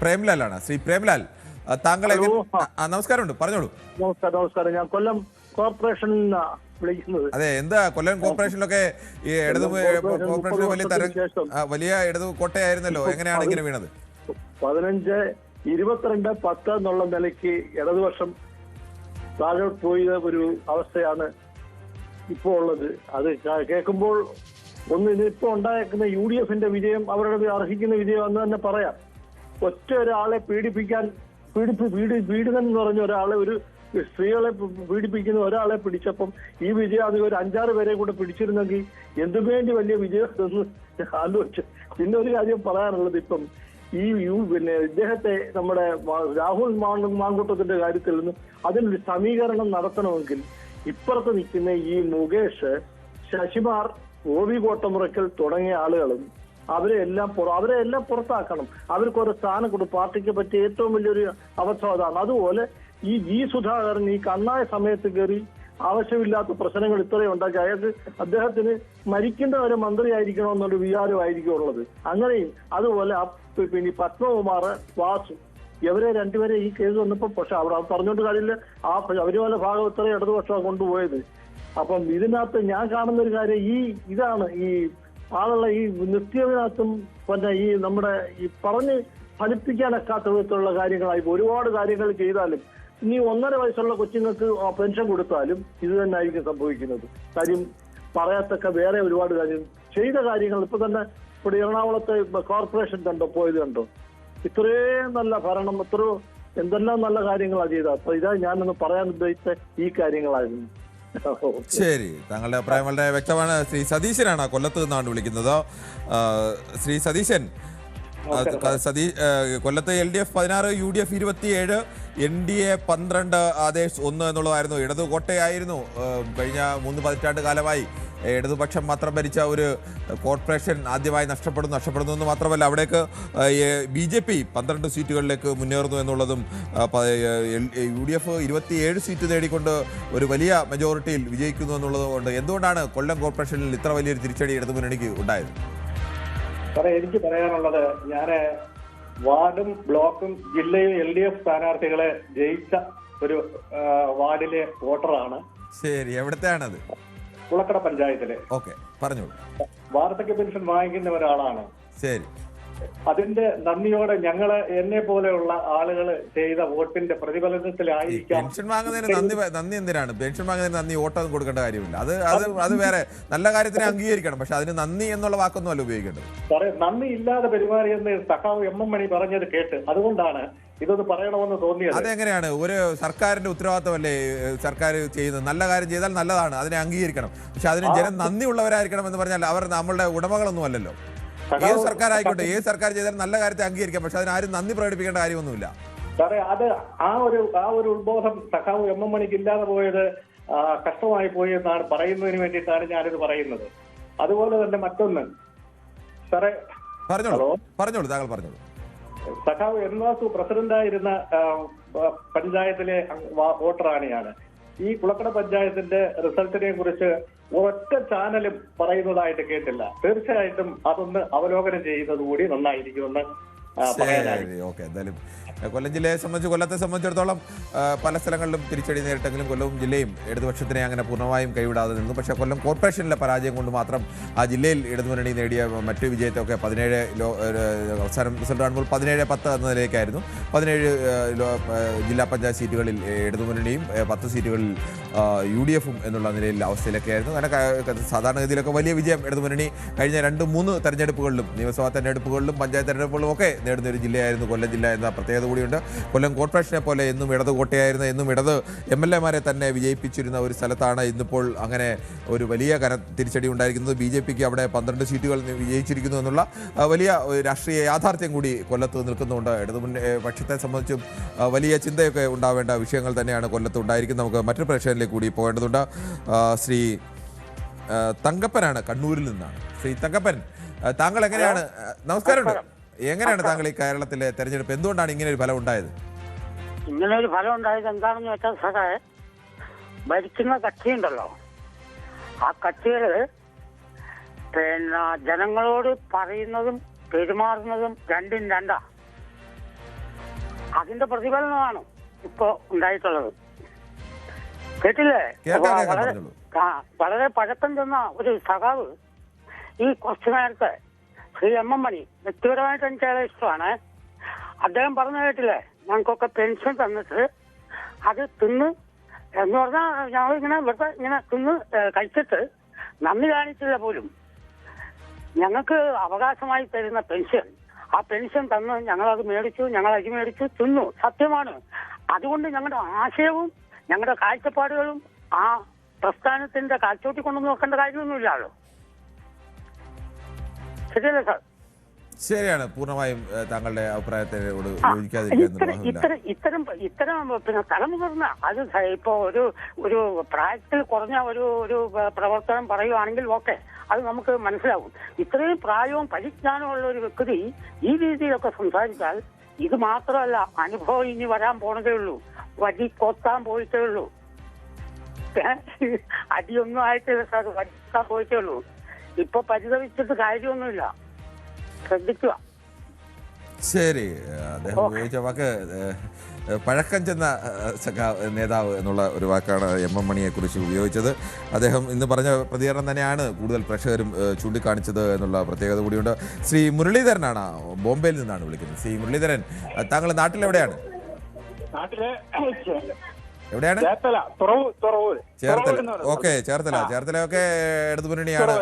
പ്രേംലാലാണ്. ശ്രീ പ്രേംലാൽ, താങ്കൾ നമസ്കാരമുണ്ട്, പറഞ്ഞോളൂ. നമസ്കാരം. ഞാൻ കൊല്ലം കോർപ്പറേഷനിൽ നിന്നാണ് വിളിക്കുന്നത്. അതെ, എന്താ കൊല്ലം കോർപ്പറേഷനിലൊക്കെ ഈ ഇടതു കോർപ്പറേഷൻ വലിയ ഇടതു കോട്ടയായിരുന്നല്ലോ, എങ്ങനെയാണ് ഇങ്ങനെ വീണത്? 15, 22, 10 എന്നുള്ള നിലയ്ക്ക് ഇടതുപക്ഷം താഴോട്ട് പോയ ഒരു അവസ്ഥയാണ് ഇപ്പോ ഉള്ളത്. അത് കേൾക്കുമ്പോൾ ഇതിപ്പോ ഉണ്ടായിരിക്കുന്ന UDFന്റെ വിജയം അവരുടെ അർഹിക്കുന്ന വിജയം എന്ന് തന്നെ പറയാം. ഒറ്റ ഒരാളെ പീഡിതൻ എന്ന് പറഞ്ഞ ഒരാളെ, ഒരു സ്ത്രീകളെ പീഡിപ്പിക്കുന്ന ഒരാളെ പിടിച്ചപ്പം ഈ വിജയം അത് ഒരു 5-6 പേരെ കൂടെ പിടിച്ചിരുന്നെങ്കിൽ എന്തുവേണ്ടി വലിയ വിജയം എന്ന് ആലോചിച്ചു. പിന്നെ ഒരു കാര്യം പറയാനുള്ളത്, ഇപ്പം ഇദ്ദേഹത്തെ നമ്മുടെ രാഹുൽ മാങ്കൂട്ടത്തിന്റെ കാര്യത്തിൽ നിന്ന് അതിനൊരു സമീകരണം നടത്തണമെങ്കിൽ ഇപ്പുറത്ത് നിൽക്കുന്ന ഈ മുകേഷ്, ശശിമാർ, OB കോട്ടമുറയ്ക്കൽ തുടങ്ങിയ ആളുകളും അവരെല്ലാം പുറത്താക്കണം. അവർക്കൊരു സ്ഥാനം കൊടുക്കും. പാർട്ടിക്ക് പറ്റിയ ഏറ്റവും വലിയൊരു അവസ്ഥ അതാണ്. അതുപോലെ ഈ G. സുധാകരൻ ഈ കണ്ണായ സമയത്ത് കയറി ആവശ്യമില്ലാത്ത പ്രശ്നങ്ങൾ ഇത്രയും ഉണ്ടാക്കി. അദ്ദേഹത്തിന് മരിക്കേണ്ടവരെ മന്ത്രിയായിരിക്കണമെന്നൊരു വിചാരമായിരിക്കും ഉള്ളത്. അങ്ങനെയും അതുപോലെ പിന്നെ പത്മകുമാർ, വാസു, ഇവരെ രണ്ടുപേരെ ഈ കേസ് വന്നപ്പോൾ പക്ഷെ അവിടെ പറഞ്ഞോണ്ട് കാര്യമില്ല. ശബരിമല ഭാഗം ഇത്രയും ഇടതുപക്ഷമാണ് കൊണ്ടുപോയത്. അപ്പം ഇതിനകത്ത് ഞാൻ കാണുന്ന ഒരു കാര്യം ഇതാണ് ഈ ആളുള്ള ഈ നിത്യത്തിനകത്തും പിന്നെ ഈ നമ്മുടെ ഈ പറഞ്ഞ് ഫലിപ്പിക്കാനൊക്കാത്ത വിധത്തിലുള്ള കാര്യങ്ങളായി ഒരുപാട് കാര്യങ്ങൾ ചെയ്താലും ഇനി 1.5 വയസ്സുള്ള കൊച്ചുങ്ങൾക്ക് പെൻഷൻ കൊടുത്താലും ഇത് തന്നെ ആയിരിക്കും സംഭവിക്കുന്നത്. കാര്യം പറയത്തക്ക വേറെ ഒരുപാട് കാര്യം ചെയ്ത കാര്യങ്ങൾ ഇപ്പൊ തന്നെ ഇവിടെ എറണാകുളത്തെ കോർപ്പറേഷൻ കണ്ടോ, പോയത് കണ്ടോ? ഇത്രയും നല്ല ഭരണം, എന്തെല്ലാം നല്ല കാര്യങ്ങളാണ് ചെയ്തത്. അപ്പൊ ഇതാ ഞാനൊന്ന് പറയാൻ ഉദ്ദേശിച്ച ഈ കാര്യങ്ങളായിരുന്നു. ശരി, താങ്കളുടെ അഭിപ്രായം വളരെ വ്യക്തമാണ്. ശ്രീ സതീശനാണ് കൊല്ലത്ത് നിന്നാണ് വിളിക്കുന്നത്. ശ്രീ സതീശൻ, കൊല്ലത്ത് LDF 16, UDF 27, NDA 12, ആദേശ് 1 എന്നുള്ളതായിരുന്നു. ഇടതു കോട്ടയായിരുന്നു. കഴിഞ്ഞ 3 പതിറ്റാണ്ട് കാലമായി ഇടതുപക്ഷം മാത്രം ഭരിച്ച ഒരു കോർപ്പറേഷൻ ആദ്യമായി നഷ്ടപ്പെടുന്നു എന്ന് മാത്രമല്ല, അവിടേക്ക് BJP 12 സീറ്റുകളിലേക്ക് മുന്നേറുന്നു എന്നുള്ളതും, UDF 27 സീറ്റ് നേടിക്കൊണ്ട് ഒരു വലിയ മെജോറിറ്റിയിൽ വിജയിക്കുന്നു എന്നുള്ളത് കൊണ്ട് എന്തുകൊണ്ടാണ് കൊല്ലം കോർപ്പറേഷനിൽ ഇത്ര വലിയൊരു തിരിച്ചടി ഇടതുമുന്നണിക്ക് ഉണ്ടായത്? എനിക്ക് പറയാനുള്ളത്, ഞാന് വാർഡും ബ്ലോക്കും ജില്ലയും LDF സ്ഥാനാർത്ഥികളെ ജയിച്ച ഒരു വാർഡിലെ വോട്ടറാണ്. ശരി, എവിടത്തെയാണത്? കുളക്കട പഞ്ചായത്തിലെ. ഓക്കെ, പറഞ്ഞോളൂ. വാർദ്ധക്യ പെൻഷൻ വാങ്ങിക്കുന്ന ഒരാളാണ്. ശരി. അതിന്റെ നന്ദിയോടെ എന്നെ പോലെയുള്ള ആളുകൾ ചെയ്ത വോട്ടിന്റെ പ്രതിഫലനത്തിലായിരിക്കാം. പെൻഷൻ വാങ്ങുന്നതിന് നന്ദി എന്തിനാണ്? പെൻഷൻ വാങ്ങുന്നതിന് നന്ദി വോട്ടൊന്നും കൊടുക്കേണ്ട കാര്യമില്ല. അത് വേറെ നല്ല കാര്യത്തിനെ അംഗീകരിക്കണം. പക്ഷെ അതിന് നന്ദി എന്നുള്ള വാക്കൊന്നും അല്ല ഉപയോഗിക്കേണ്ടത്. നന്ദി ഇല്ലാതെ പെരുമാറിയെന്ന് സഖാവ് MM മണി പറഞ്ഞത് കേട്ട് അതുകൊണ്ടാണ് ഇതൊന്ന് പറയണമെന്ന് തോന്നിയത്. അതെങ്ങനെയാണ്? ഒരു സർക്കാരിന്റെ ഉത്തരവാദിത്തമല്ലേ സർക്കാർ ചെയ്യുന്നത്? നല്ല കാര്യം ചെയ്താൽ നല്ലതാണ്, അതിനെ അംഗീകരിക്കണം. പക്ഷെ അതിന് ജനം നന്ദിയുള്ളവരായിരിക്കണം എന്ന് പറഞ്ഞാൽ അവർ നമ്മളുടെ ഉടമകളൊന്നും അല്ലല്ലോ. ഏത് സർക്കാർ ആയിക്കോട്ടെ, ഏത് സർക്കാർ ചെയ്താലും നല്ല കാര്യത്തെ അംഗീകരിക്കാം. പക്ഷെ അതിനാരും നന്ദി പ്രകടിപ്പിക്കേണ്ട കാര്യമൊന്നുമില്ല. സാറേ, അത് ആ ഒരു ഉത്ബോധം സഖാവ് MM മണിക്ക് ഇല്ലാതെ പോയത് കഷ്ടമായി പോയി എന്നാണ് പറയുന്നതിന് വേണ്ടിയിട്ടാണ് ഞാനിത് പറയുന്നത്. അതുപോലെ തന്നെ മറ്റൊന്ന് സാറേ, പറഞ്ഞോളൂ, താങ്കൾ പറഞ്ഞോളൂ. സഖാവ് N. വാസു പ്രസിഡന്റായിരുന്ന പഞ്ചായത്തിലെ വോട്ടറാണ് ഞാൻ. ഈ കുളക്കട പഞ്ചായത്തിന്റെ റിസൾട്ടിനെ കുറിച്ച് ഒറ്റ ചാനലും പറയുന്നതായിട്ട് കേട്ടില്ല. തീർച്ചയായിട്ടും അതൊന്ന് അവലോകനം ചെയ്യുന്നത് കൂടി നന്നായിരിക്കുമെന്ന് ഓക്കെ. എന്തായാലും കൊല്ലം ജില്ലയെ സംബന്ധിച്ച്, കൊല്ലത്തെ സംബന്ധിച്ചിടത്തോളം പല സ്ഥലങ്ങളിലും തിരിച്ചടി നേരിട്ടെങ്കിലും കൊല്ലവും ജില്ലയും ഇടതുപക്ഷത്തിനെ അങ്ങനെ പൂർണ്ണമായും കൈവിടാതെ നിന്നു. പക്ഷേ കൊല്ലം കോർപ്പറേഷനിലെ പരാജയം കൊണ്ട് മാത്രം ആ ജില്ലയിൽ ഇടതുമുന്നണി നേടിയ മറ്റു വിജയത്തൊക്കെ 17 അവസാനം റിസൾട്ട് കാണുമ്പോൾ 17-10 എന്ന നിലയ്ക്കായിരുന്നു. 17 ജില്ലാ പഞ്ചായത്ത് സീറ്റുകളിൽ ഇടതുമുന്നണിയും 10 സീറ്റുകളിൽ UDFും എന്നുള്ള നിലയിൽ അവസ്ഥയിലൊക്കെയായിരുന്നു. അങ്ങനെ സാധാരണഗതിയിലൊക്കെ വലിയ വിജയം ഇടതുമുന്നണി കഴിഞ്ഞ 2-3 തെരഞ്ഞെടുപ്പുകളിലും, നിയമസഭാ തെരഞ്ഞെടുപ്പുകളിലും പഞ്ചായത്ത് തെരഞ്ഞെടുപ്പുകളിലും ഒക്കെ നേടുന്ന ഒരു ജില്ലയായിരുന്നു കൊല്ലം ജില്ല എന്ന പ്രത്യേകത കൂടിയുണ്ട്. കൊല്ലം കോർപ്പറേഷനെ പോലെ എന്നും ഇടത് കോട്ടയായിരുന്ന, എന്നും ഇടത് MLA-മാരെ തന്നെ വിജയിപ്പിച്ചിരുന്ന ഒരു സ്ഥലത്താണ് ഇന്നിപ്പോൾ അങ്ങനെ ഒരു വലിയ തിരിച്ചടി ഉണ്ടായിരിക്കുന്നത്. BJPക്ക് അവിടെ 12 സീറ്റുകൾ വിജയിച്ചിരിക്കുന്നു എന്നുള്ള വലിയ രാഷ്ട്രീയ യാഥാർത്ഥ്യം കൂടി കൊല്ലത്ത് നിൽക്കുന്നുണ്ട്. പക്ഷത്തെ സംബന്ധിച്ചും വലിയ ചിന്തയൊക്കെ ഉണ്ടാവേണ്ട വിഷയങ്ങൾ തന്നെയാണ് കൊല്ലത്ത് ഉണ്ടായിരിക്കുന്നത്. നമുക്ക് മറ്റൊരു പ്രേക്ഷകരിലേക്ക് കൂടി പോകേണ്ടതുണ്ട്. ശ്രീ തങ്കപ്പനാണ്, കണ്ണൂരിൽ നിന്നാണ്. ശ്രീ തങ്കപ്പൻ, താങ്കൾ എങ്ങനെയാണ്? നമസ്കാരം. എങ്ങനെയാണ് താങ്കൾ ഈ കേരളത്തിലെ തെരഞ്ഞെടുപ്പ്, എന്തുകൊണ്ടാണ് ഇങ്ങനെ ഒരു ഫലം ഉണ്ടായത്? ഇങ്ങനെ ഒരു ഫലം ഉണ്ടായത് എന്താണെന്ന് വെച്ചാൽ സാറേ, ഭരിക്കുന്ന കക്ഷിയുണ്ടല്ലോ, ആ കക്ഷികള് പിന്നെ ജനങ്ങളോട് പറയുന്നതും പെരുമാറുന്നതും രണ്ടും രണ്ടാ. അതിന്റെ പ്രതിഫലനമാണ് ഇപ്പോ ഉണ്ടായിട്ടുള്ളത്. കേട്ടില്ലേ? കേൾക്കാം, വളരെ പറഞ്ഞോളൂ. വളരെ പഴക്കം ചെന്ന ഒരു സഖാവ് ഈ കുറച്ചു നേരത്തെ ശ്രീ എം എം മണി, വ്യക്തിപരമായിട്ട് എനിക്ക് ഏറെ ഇഷ്ടമാണ്. അദ്ദേഹം പറഞ്ഞു കേട്ടില്ലേ, ഞങ്ങൾക്കൊക്കെ പെൻഷൻ തന്നിട്ട് അത് തിന്ന് എന്ന് പറഞ്ഞാൽ ഞങ്ങളിങ്ങനെ വെറുതെ ഇങ്ങനെ തിന്ന് കഴിച്ചിട്ട് നന്ദി കാണിച്ചില്ല പോലും. ഞങ്ങൾക്ക് അവകാശമായി തരുന്ന പെൻഷൻ, ആ പെൻഷൻ തന്ന് ഞങ്ങളത് മേടിച്ചു, ഞങ്ങൾ അരി മേടിച്ചു തിന്നു. സത്യമാണ്. അതുകൊണ്ട് ഞങ്ങളുടെ ആശയവും ഞങ്ങളുടെ കാഴ്ചപ്പാടുകളും ആ പ്രസ്ഥാനത്തിന്റെ കാഴ്ചോട്ടി കൊണ്ടു നോക്കേണ്ട കാര്യമൊന്നുമില്ലല്ലോ. ശരിയല്ലേ സാർ? ശരിയാണ്, പൂർണ്ണമായും താങ്കളുടെ അഭിപ്രായത്തോട് യോജിക്കാതിരിക്കാൻ ഇത്തരം പിന്നെ തലമുതിർന്ന അത് ഇപ്പോ ഒരു പ്രായത്തിൽ കുറഞ്ഞ ഒരു പ്രവർത്തനം പറയുവാണെങ്കിൽ ഓക്കെ, അത് നമുക്ക് മനസ്സിലാവും. ഇത്രയും പ്രായവും പരിജ്ഞാനവും ഉള്ള ഒരു വ്യക്തി ഈ രീതിയിലൊക്കെ സംസാരിച്ചാൽ ഇത് മാത്രമല്ല, അനുഭവം ഇനി വരാൻ പോണതേ ഉള്ളൂ. വടി കൊത്താൻ പോയിട്ടേ ഉള്ളൂ. അടിയൊന്നും ആയിട്ടില്ല സാർ, വടിക്കാൻ പോയിട്ടേ ഉള്ളൂ. ഇപ്പൊ പരിതപിച്ചിട്ട് കാര്യമൊന്നുമില്ല. ശ്രദ്ധിക്കുക. ശരി, അദ്ദേഹം ഉപയോഗിച്ച വാക്ക് പഴക്കം ചെന്ന നേതാവ് എന്നുള്ള ഒരു വാക്കാണ് എം എം മണിയെ കുറിച്ച് ഉപയോഗിച്ചത്. അദ്ദേഹം ഇന്ന് പറഞ്ഞ പ്രതികരണം തന്നെയാണ് കൂടുതൽ പ്രേക്ഷകരും ചൂണ്ടിക്കാണിച്ചത് എന്നുള്ള പ്രത്യേകത കൂടിയുണ്ട്. ശ്രീ മുരളീധരനാണ്, ബോംബെയിൽ നിന്നാണ് വിളിക്കുന്നത്. ശ്രീ മുരളീധരൻ, താങ്കൾ നാട്ടിലെവിടെയാണ്? എവിടെയാണ്? ചേർത്തല. ഓക്കെ, ചേർത്തലയൊക്കെ ഇടതു മുന്നണിയാണ്.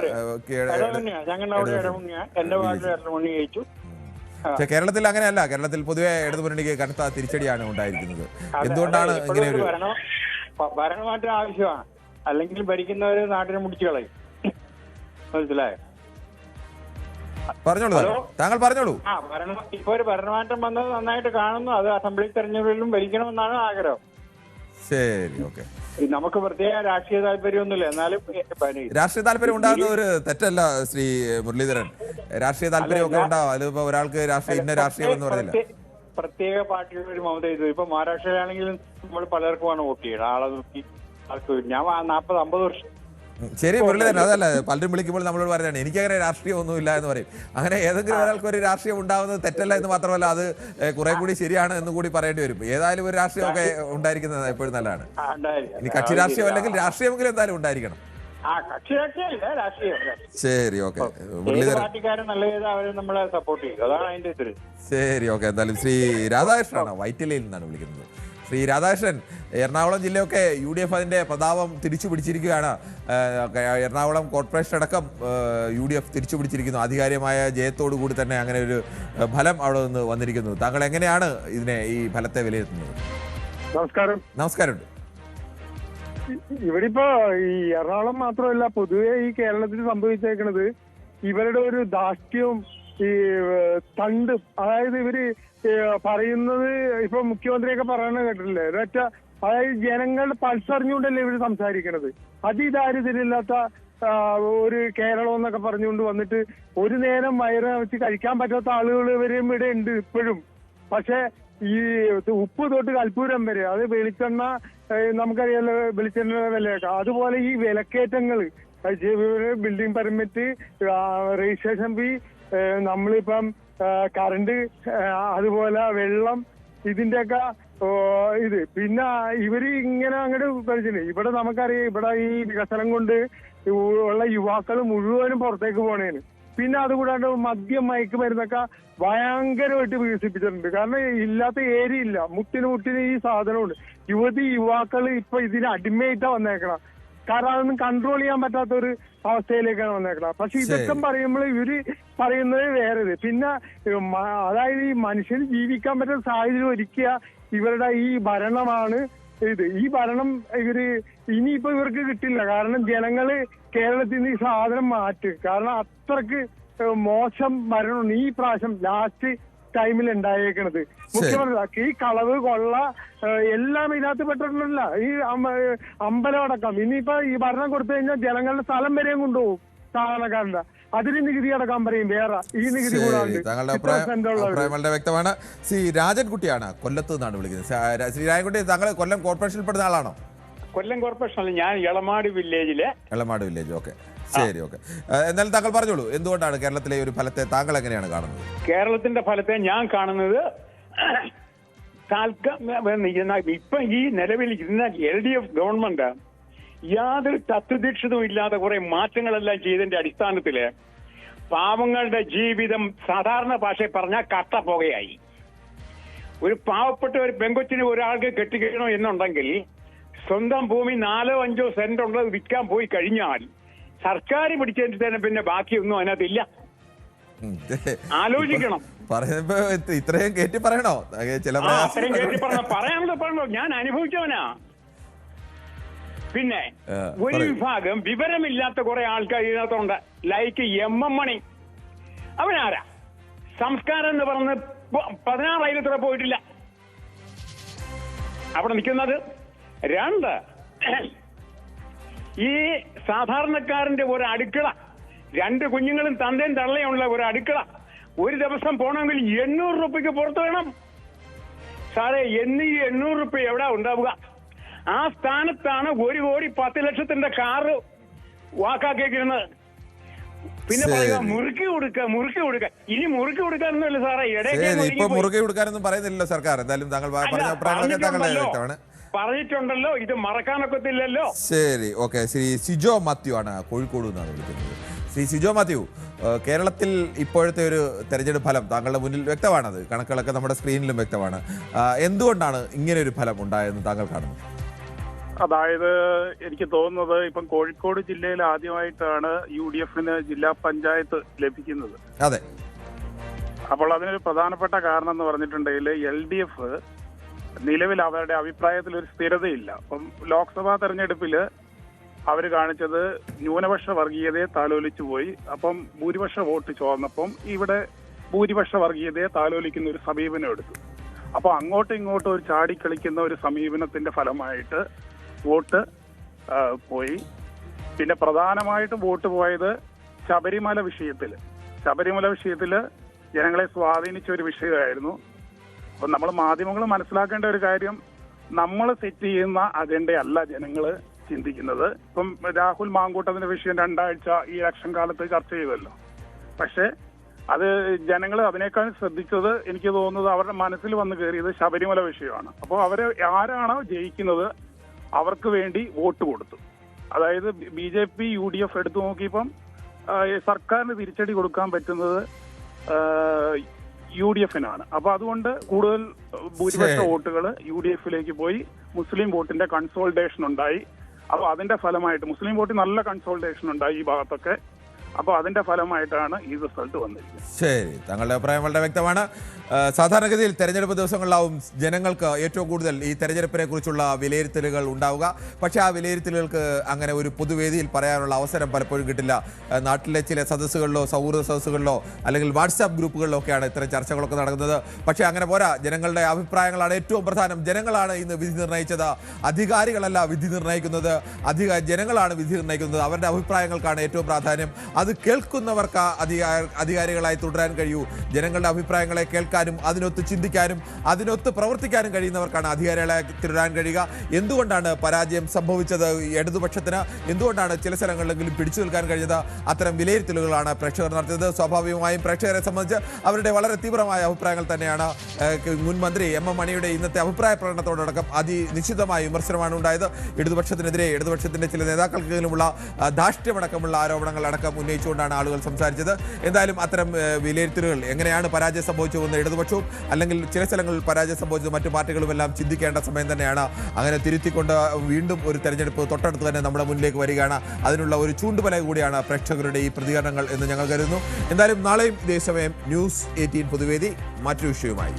പക്ഷെ കേരളത്തിൽ അങ്ങനെയല്ല. കേരളത്തിൽ പൊതുവെ ഇടതു മുന്നണിക്ക് കനത്ത തിരിച്ചടിയാണ് ഉണ്ടായിരിക്കുന്നത്. എന്തുകൊണ്ടാണ് ഇങ്ങനെ ഒരു ഭരണമാറ്റം ആവശ്യമാണ്? അല്ലെങ്കിൽ ഭരിക്കുന്നവര് നാട്ടിനെ മുടിച്ചു കളയും. മനസ്സിലായോ? പറഞ്ഞോളൂ, താങ്കൾ പറഞ്ഞോളൂ. ഇപ്പൊ ഒരു ഭരണമാറ്റം വന്നത് നന്നായിട്ട് കാണുന്നു. അത് അസംബ്ലി തെരഞ്ഞെടുപ്പിലും ഭരിക്കണമെന്നാണ് ആഗ്രഹം. ശരി, ഓക്കെ. നമുക്ക് പ്രത്യേക രാഷ്ട്രീയ താല്പര്യമൊന്നുമില്ല. എന്നാലും രാഷ്ട്രീയ താല്പര്യം ഉണ്ടാകുന്ന ഒരു തെറ്റല്ല ശ്രീ മുരളീധരൻ. രാഷ്ട്രീയ താല്പര്യമൊക്കെ ഉണ്ടാവും. അതിപ്പോ ഒരാൾക്ക് ഇന്ന രാഷ്ട്രീയം എന്ന് പറഞ്ഞില്ല. പ്രത്യേക പാർട്ടിയുടെ ഒരു മമത ചെയ്തു. ഇപ്പൊ മഹാരാഷ്ട്രയിലാണെങ്കിലും നമ്മൾ പലർക്കുമാണ് വോട്ട് ചെയ്യുന്നത്. ആളെ നോക്കി ആൾക്ക് ഞാൻ 40-50 വർഷം. ശരി മുരളീധരൻ, അതല്ല പലരും വിളിക്കുമ്പോൾ നമ്മളോട് പറയുകയാണ് എനിക്കങ്ങനെ രാഷ്ട്രീയം ഒന്നുമില്ല എന്ന് പറയും. അങ്ങനെ ഏതെങ്കിലും ഒരാൾക്ക് ഒരു രാഷ്ട്രീയം ഉണ്ടാവുന്നത് തെറ്റല്ല എന്ന് മാത്രമല്ല, അത് കുറെ കൂടി ശരിയാണ് എന്ന് കൂടി പറയേണ്ടി വരും. ഏതായാലും ഒരു രാഷ്ട്രീയമൊക്കെ ഉണ്ടായിരിക്കുന്നത് എപ്പോഴും നല്ലതാണ്. ഇനി കക്ഷി രാഷ്ട്രീയം അല്ലെങ്കിൽ രാഷ്ട്രീയമെങ്കിലും എന്തായാലും ഉണ്ടായിരിക്കണം. ശരി, ഓക്കെ. മുരളീധരൻ, ശരി, ഓക്കെ. എന്തായാലും ശ്രീ രാധാകൃഷ്ണനാണ്, വൈറ്റിലയിൽ നിന്നാണ് വിളിക്കുന്നത്. ശ്രീ രാധാകൃഷ്ണൻ, എറണാകുളം ജില്ലയൊക്കെ UDF അതിൻ്റെ പ്രതാപം തിരിച്ചു പിടിച്ചിരിക്കുകയാണ്. എറണാകുളം കോർപ്പറേഷൻ അടക്കം UDF തിരിച്ചു പിടിച്ചിരിക്കുന്നു. ആധികാരികമായ ജയത്തോടു കൂടി തന്നെ അങ്ങനെ ഒരു ഫലം അവിടെ നിന്ന് വന്നിരിക്കുന്നു. താങ്കൾ എങ്ങനെയാണ് ഈ ഫലത്തെ വിലയിരുത്തുന്നത്? നമസ്കാരം. ഇവിടിപ്പോ ഈ എറണാകുളം മാത്രമല്ല, പൊതുവെ ഈ കേരളത്തിൽ സംഭവിച്ചേക്കണത് ഇവരുടെ ഒരു ധാർഷ്ട്യവും ഈ തണ്ട്, അതായത് ഇവര് പറയുന്നത് ഇപ്പൊ മുഖ്യമന്ത്രിയൊക്കെ പറയണ കേട്ടിട്ടില്ലേ, ഒരൊറ്റ അതായത് ജനങ്ങളുടെ പൾസറിഞ്ഞുകൊണ്ടല്ലേ ഇവര് സംസാരിക്കണത്. അതിദാരിദ്ര്യമില്ലാത്ത ഒരു കേരളം എന്നൊക്കെ പറഞ്ഞുകൊണ്ട് വന്നിട്ട് ഒരു നേരം വയറ് വെച്ച് കഴിക്കാൻ പറ്റാത്ത ആളുകൾ ഇവരും ഇവിടെ ഉണ്ട് ഇപ്പോഴും. പക്ഷെ ഈ ഉപ്പ് തൊട്ട് കൽപ്പൂരം വരെ, അത് വെളിച്ചെണ്ണ നമുക്കറിയാലോ, വെളിച്ചെണ്ണ വിലയൊക്കെ, അതുപോലെ ഈ വിലക്കയറ്റങ്ങൾ, ബിൽഡിംഗ് പെർമിറ്റ്, രജിസ്ട്രേഷൻ ഫീ, നമ്മളിപ്പം കറണ്ട്, അതുപോലെ വെള്ളം, ഇതിന്റെയൊക്കെ ഇത്. പിന്നെ ഇവര് ഇങ്ങനെ അങ്ങോട്ട് പഠിച്ചില്ലേ. ഇവിടെ നമുക്കറിയാം, ഇവിടെ ഈ വികസനം കൊണ്ട് ഉള്ള യുവാക്കൾ മുഴുവനും പുറത്തേക്ക് പോണേന്. പിന്നെ അതുകൂടാണ്ട് മദ്യം മയക്കുമരുന്നൊക്കെ ഭയങ്കരമായിട്ട് വികസിപ്പിച്ചിട്ടുണ്ട്. കാരണം ഇല്ലാത്ത ഏരിയ ഇല്ല, മുട്ടിന് ഈ സാധനമുണ്ട്. യുവാക്കൾ ഇപ്പൊ ഇതിന് അടിമയായിട്ടാ വന്നേക്കണം. കാരണം അതൊന്നും കൺട്രോൾ ചെയ്യാൻ പറ്റാത്ത ഒരു അവസ്ഥയിലേക്കാണ് വന്നേക്കണം. പക്ഷെ ഇതൊക്കെ പറയുമ്പോൾ ഇവര് പറയുന്നത് വേറെ. പിന്നെ അതായത് ഈ മനുഷ്യന് ജീവിക്കാൻ പറ്റുന്ന സാഹചര്യം ഒരുക്കിയ ഇവരുടെ ഈ ഭരണമാണ് ഇത്. ഈ ഭരണം ഇനിയിപ്പോ ഇവർക്ക് കിട്ടില്ല. കാരണം ജനങ്ങള് കേരളത്തിൽ നിന്ന് ഈ സാധനം മാറ്റും. കാരണം അത്രക്ക് മോശം ഭരണമാണ് ഈ പ്രാവശ്യം ലാസ്റ്റ് ടൈമിൽ ഉണ്ടായേക്കണത്. മുഖ്യമന്ത്രി ഈ കളവ് കൊള്ള എല്ലാം ഇതിനകത്ത് പെട്ടിട്ടുണ്ടല്ല. ഈ അമ്പലം അടക്കം ഇനിയിപ്പോ ഈ ഭരണം കൊടുത്തു കഴിഞ്ഞാൽ ജനങ്ങളുടെ സ്ഥലം വരെയും കൊണ്ടുപോകും സാധാരണക്കാരന്റെ. അതിന് നികുതി അടക്കാൻ പറയും വേറെ. ഈ നികുതി താങ്കളുടെ അഭിപ്രായം വളരെ വ്യക്തമാണ്. ശ്രീ രാജൻകുട്ടിയാണ്, കൊല്ലത്ത് നിന്നാണ് വിളിക്കുന്നത്. ശ്രീ രാജൻകുട്ടി, താങ്കൾ കൊല്ലം കോർപ്പറേഷനിൽ പെടുന്ന ആളാണോ? കൊല്ലം കോർപ്പറേഷനിൽ ഞാൻ എളമാട് വില്ലേജ്. ഓക്കെ, ശരി, ഓക്കെ. എന്നാലും താങ്കൾ പറഞ്ഞോളൂ, എന്തുകൊണ്ടാണ് കേരളത്തിലെ ഒരു ഫലത്തെ താങ്കൾ എങ്ങനെയാണ് കാണുന്നത്? കേരളത്തിന്റെ ഫലത്തെ ഞാൻ കാണുന്നത് ഇപ്പൊ ഈ നിലവിൽ ഇരുന്ന LDF ഗവൺമെന്റ് യാതൊരു തത്വദീക്ഷിതവും ഇല്ലാതെ കുറെ മാറ്റങ്ങളെല്ലാം ചെയ്തതിന്റെ അടിസ്ഥാനത്തില് പാവങ്ങളുടെ ജീവിതം സാധാരണ ഭാഷയിൽ പറഞ്ഞാൽ കട്ടപ്പുകയായി. ഒരു പാവപ്പെട്ട ഒരു പെങ്കൊച്ചിന് ഒരാൾക്ക് കെട്ടിക്കണോ എന്നുണ്ടെങ്കിൽ സ്വന്തം ഭൂമി 4-5 സെന്റ് ഉള്ളത് വിൽക്കാൻ പോയി കഴിഞ്ഞാൽ സർക്കാർ പിടിച്ചതിന് തന്നെ പിന്നെ ബാക്കിയൊന്നും അതിനകത്തില്ല. ആലോചിക്കണം. പറയുമ്പോ ഇത്രയും കയറ്റി പറയണോ? ചില അത്രയും കയറ്റി പറഞ്ഞോ. ഞാൻ അനുഭവിച്ചവനാ. പിന്നെ ഒരു വിഭാഗം വിവരമില്ലാത്ത കുറെ ആൾക്കാർ ഇതിനകത്തുണ്ട്. ലൈക്ക് MM മണി. അവനാരാ? സംസ്കാരം എന്ന് പറഞ്ഞ് 16,000 പോയിട്ടില്ല അവിടെ നിൽക്കുന്നത്. 2, ഈ സാധാരണക്കാരന്റെ ഒരു അടുക്കള, 2 കുഞ്ഞുങ്ങളും തന്തയും തള്ളയുള്ള ഒരു അടുക്കള ഒരു ദിവസം പോകണമെങ്കിൽ 800 രൂപയ്ക്ക് പുറത്ത് വേണം സാറേ. എന്നീ 800 രൂപ എവിടെ ഉണ്ടാവുക? ആ സ്ഥാനത്താണ് 1,10,00,000 കാറ് വാക്കാക്കിയിരുന്നത്. പിന്നെ പറയുക മുറുക്കി കൊടുക്ക. ഇനി മുറുക്കി കൊടുക്കാനൊന്നുമില്ല സാറേ. ഇപ്പൊ മുറുക്കി കൊടുക്കാനൊന്നും പറയുന്നില്ലല്ലോ സർക്കാർ. എന്തായാലും താങ്കൾ പറഞ്ഞിട്ടുണ്ടല്ലോ, ഇത് മറക്കാനൊക്കത്തില്ലല്ലോ. ശരി, ഓക്കെ. ശ്രീ സിജോ മാത്യു ആണ്, കോഴിക്കോട് നിന്നാണ് വിളിക്കുന്നത്. ശ്രീ സിജോ മാത്യു, കേരളത്തിൽ ഇപ്പോഴത്തെ ഒരു തെരഞ്ഞെടുപ്പ് ഫലം താങ്കളുടെ മുന്നിൽ വ്യക്തമാണത്, കണക്കുകളൊക്കെ നമ്മുടെ സ്ക്രീനിലും വ്യക്തമാണ്. എന്തുകൊണ്ടാണ് ഇങ്ങനെ ഒരു ഫലം ഉണ്ടായതെന്ന് താങ്കൾ കാണുന്നു? അതായത് എനിക്ക് തോന്നുന്നത് ഇപ്പം കോഴിക്കോട് ജില്ലയിൽ ആദ്യമായിട്ടാണ് UDFന് ജില്ലാ പഞ്ചായത്ത് ലഭിക്കുന്നത്. അതെ. അപ്പോൾ അതിനൊരു പ്രധാനപ്പെട്ട കാരണം എന്ന് പറഞ്ഞിട്ടുണ്ടെങ്കിൽ LDF നിലവിൽ അവരുടെ അഭിപ്രായത്തിൽ ഒരു സ്ഥിരതയില്ല. അപ്പം ലോക്സഭാ തെരഞ്ഞെടുപ്പില് അവർ കാണിച്ചത് ന്യൂനപക്ഷ വർഗീയതയെ താലോലിച്ചു പോയി. അപ്പം ഭൂരിപക്ഷ വോട്ട് ചോർന്നപ്പം ഇവിടെ ഭൂരിപക്ഷ വർഗീയതയെ താലോലിക്കുന്ന ഒരു സമീപനം എടുത്തു. അപ്പൊ അങ്ങോട്ടും ഇങ്ങോട്ടും ഒരു ചാടിക്കളിക്കുന്ന ഒരു സമീപനത്തിന്റെ ഫലമായിട്ട് വോട്ട് പോയി. പിന്നെ പ്രധാനമായിട്ടും വോട്ട് പോയത് ശബരിമല വിഷയത്തില് ജനങ്ങളെ സ്വാധീനിച്ച ഒരു വിഷയമായിരുന്നു. അപ്പൊ നമ്മൾ മാധ്യമങ്ങൾ മനസ്സിലാക്കേണ്ട ഒരു കാര്യം, നമ്മൾ സെറ്റ് ചെയ്യുന്ന അജണ്ടയല്ല ജനങ്ങള് ചിന്തിക്കുന്നത്. ഇപ്പം രാഹുൽ മാങ്കൂട്ടത്തിന്റെ വിഷയം 2 ആഴ്ച ഈ ഇലക്ഷൻ കാലത്ത് ചർച്ച ചെയ്തല്ലോ. പക്ഷെ അത് ജനങ്ങൾ അതിനേക്കാൾ ശ്രദ്ധിച്ചത് എനിക്ക് തോന്നുന്നത് അവരുടെ മനസ്സിൽ വന്ന് കയറിയത് ശബരിമല വിഷയമാണ്. അപ്പോൾ അവര് ആരാണോ ജയിക്കുന്നത് അവർക്ക് വേണ്ടി വോട്ട് കൊടുത്തു. അതായത് BJP UDF എടുത്തു നോക്കിയപ്പം സർക്കാരിന് തിരിച്ചടി കൊടുക്കാൻ പറ്റുന്നത് UDFനാണ്. അപ്പൊ അതുകൊണ്ട് കൂടുതൽ ഭൂരിപക്ഷ വോട്ടുകൾ UDFിലേക്ക് പോയി. മുസ്ലിം വോട്ടിന്റെ കൺസോൾട്ടേഷൻ ഉണ്ടായി. അപ്പൊ അതിന്റെ ഫലമായിട്ട് മുസ്ലിം വോട്ടിൽ നല്ല കൺസോൾട്ടേഷൻ ഉണ്ടായി ഈ ഭാഗത്തൊക്കെ. അപ്പോൾ അതിന്റെ ഫലമായിട്ടാണ് ഈ റിസൾട്ട് വന്നിരിക്കുന്നത്. ശരി, താങ്കളുടെ അഭിപ്രായം വളരെ വ്യക്തമാണ്. സാധാരണഗതിയിൽ തെരഞ്ഞെടുപ്പ് ദിവസങ്ങളിലാവും ജനങ്ങൾക്ക് ഏറ്റവും കൂടുതൽ ഈ തെരഞ്ഞെടുപ്പിനെ കുറിച്ചുള്ള വിലയിരുത്തലുകൾ ഉണ്ടാവുക. പക്ഷേ ആ വിലയിരുത്തലുകൾക്ക് അങ്ങനെ ഒരു പൊതുവേദിയിൽ പറയാനുള്ള അവസരം പലപ്പോഴും കിട്ടില്ല. നാട്ടിലെ ചില സദസ്സുകളിലോ സൗഹൃദ സദസ്സുകളിലോ അല്ലെങ്കിൽ വാട്സാപ്പ് ഗ്രൂപ്പുകളിലോ ഒക്കെയാണ് ഇത്തരം ചർച്ചകളൊക്കെ നടക്കുന്നത്. പക്ഷേ അങ്ങനെ പോരാ, ജനങ്ങളുടെ അഭിപ്രായങ്ങളാണ് ഏറ്റവും പ്രധാനം. ജനങ്ങളാണ് ഇന്ന് വിധി നിർണ്ണയിച്ചത്, അധികാരികളല്ല വിധി നിർണ്ണയിക്കുന്നത്. ജനങ്ങളാണ് വിധി നിർണ്ണയിക്കുന്നത്. അവരുടെ അഭിപ്രായങ്ങൾക്കാണ് ഏറ്റവും പ്രാധാന്യം. അത് കേൾക്കുന്നവർക്ക് അധികാരികളായി തുടരാൻ കഴിയൂ. ജനങ്ങളുടെ അഭിപ്രായങ്ങളെ കേൾക്കാനും അതിനൊത്ത് ചിന്തിക്കാനും അതിനൊത്ത് പ്രവർത്തിക്കാനും കഴിയുന്നവർക്കാണ് അധികാരികളായി തുടരാൻ കഴിയുക. എന്തുകൊണ്ടാണ് പരാജയം സംഭവിച്ചത് ഇടതുപക്ഷത്തിന്? എന്തുകൊണ്ടാണ് ചില സ്ഥലങ്ങളിലെങ്കിലും പിടിച്ചു നിൽക്കാൻ കഴിഞ്ഞത്? അത്തരം വിലയിരുത്തലുകളാണ് പ്രേക്ഷകർ നടത്തിയത്. സ്വാഭാവികമായും പ്രേക്ഷകരെ സംബന്ധിച്ച് അവരുടെ വളരെ തീവ്രമായ അഭിപ്രായങ്ങൾ തന്നെയാണ്. മുൻ മന്ത്രി MM മണിയുടെ ഇന്നത്തെ അഭിപ്രായ പ്രകടനത്തോടക്കം അതിനിശ്ചിതമായ വിമർശനമാണ് ഉണ്ടായത്. ഇടതുപക്ഷത്തിനെതിരെ ഇടതുപക്ഷത്തിന്റെ ചില നേതാക്കൾക്കെങ്കിലുമുള്ള ധാർഷ്ട്യമടക്കമുള്ള ആരോപണങ്ങൾ അടക്കം ഉന്നയിച്ചുകൊണ്ടാണ് ആളുകൾ സംസാരിച്ചത്. എന്തായാലും അത്തരം വിലയിരുത്തലുകൾ എങ്ങനെയാണ് പരാജയം സംഭവിച്ചതെന്ന് ഇടതുപക്ഷവും അല്ലെങ്കിൽ ചില സ്ഥലങ്ങളിൽ പരാജയം സംഭവിച്ചത് മറ്റു പാർട്ടികളുമെല്ലാം ചിന്തിക്കേണ്ട സമയം തന്നെയാണ്. അങ്ങനെ തിരുത്തിക്കൊണ്ട് വീണ്ടും ഒരു തെരഞ്ഞെടുപ്പ് തൊട്ടടുത്ത് തന്നെ നമ്മുടെ മുന്നിലേക്ക് വരികയാണ്. അതിനുള്ള ഒരു ചൂണ്ടുപലക കൂടിയാണ് പ്രേക്ഷകരുടെ ഈ പ്രതികരണങ്ങൾ എന്ന് ഞങ്ങൾ കരുതുന്നു. എന്തായാലും നാളെയും ഇതേ സമയം News 18 പൊതുവേദി മറ്റൊരു വിഷയവുമായി.